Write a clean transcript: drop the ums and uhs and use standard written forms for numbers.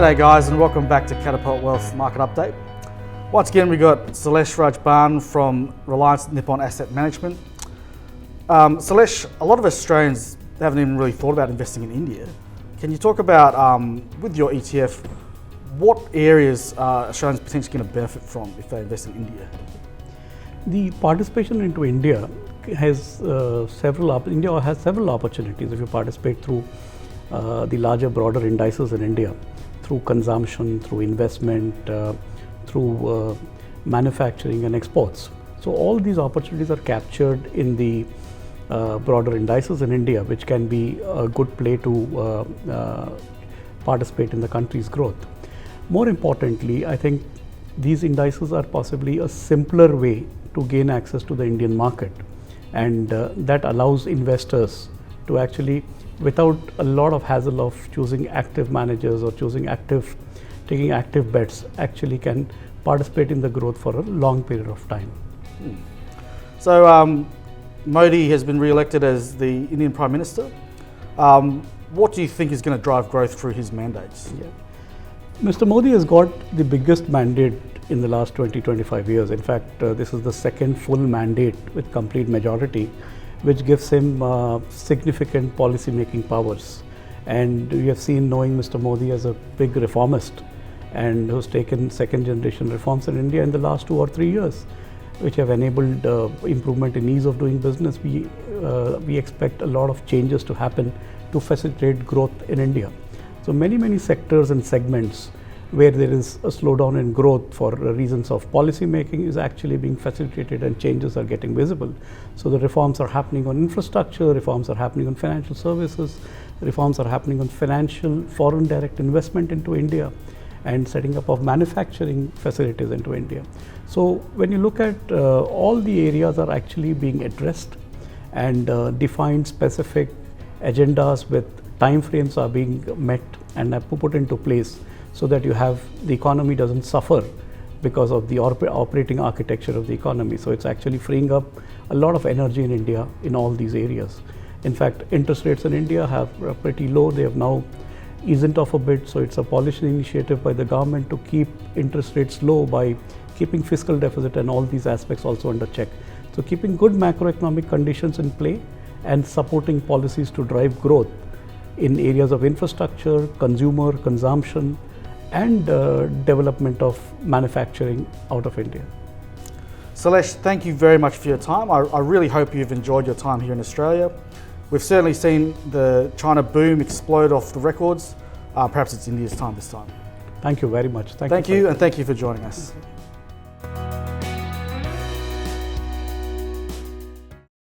G'day guys, and welcome back to Catapult Wealth Market Update. Once again we got Sailesh Bhan from Reliance Nippon Asset Management. Sailesh, a lot of Australians haven't even really thought about investing in India. Can you talk about, with your ETF, what areas are Australians potentially going to benefit from if they invest in India? The participation into India has several opportunities if you participate through the larger, broader indices in India, through consumption, through investment, through manufacturing and exports. So all these opportunities are captured in the broader indices in India, which can be a good play to participate in the country's growth. More importantly, I think these indices are possibly a simpler way to gain access to the Indian market, and that allows investors to actually, without a lot of hassle of choosing active managers or taking active bets, actually can participate in the growth for a long period of time. So Modi has been re-elected as the Indian Prime Minister. What do you think is going to drive growth through his mandates? Yeah. Mr. Modi has got the biggest mandate in the last 20-25 years. In fact, this is the second full mandate with complete majority, which gives him significant policy making powers. And we have seen, knowing Mr. Modi as a big reformist and who's taken second generation reforms in India in the last 2 or 3 years, which have enabled improvement in ease of doing business. We expect a lot of changes to happen to facilitate growth in India. So many sectors and segments where there is a slowdown in growth for reasons of policy making is actually being facilitated, and changes are getting visible. So the reforms are happening on infrastructure, reforms are happening on financial services, reforms are happening on financial foreign direct investment into India, and setting up of manufacturing facilities into India. So when you look at all the areas are actually being addressed, and defined specific agendas with time frames are being met and are put into place, so that you have the economy doesn't suffer because of the operating architecture of the economy. So it's actually freeing up a lot of energy in India in all these areas. In fact, interest rates in India are pretty low. They have now eased off a bit. So it's a policy initiative by the government to keep interest rates low by keeping fiscal deficit and all these aspects also under check. So keeping good macroeconomic conditions in play and supporting policies to drive growth in areas of infrastructure, consumer consumption, and development of manufacturing out of India. Sailesh, thank you very much for your time. I really hope you've enjoyed your time here in Australia. We've certainly seen the China boom explode off the records. Perhaps it's India's time this time. Thank you very much. Thank you, and thank you for joining us.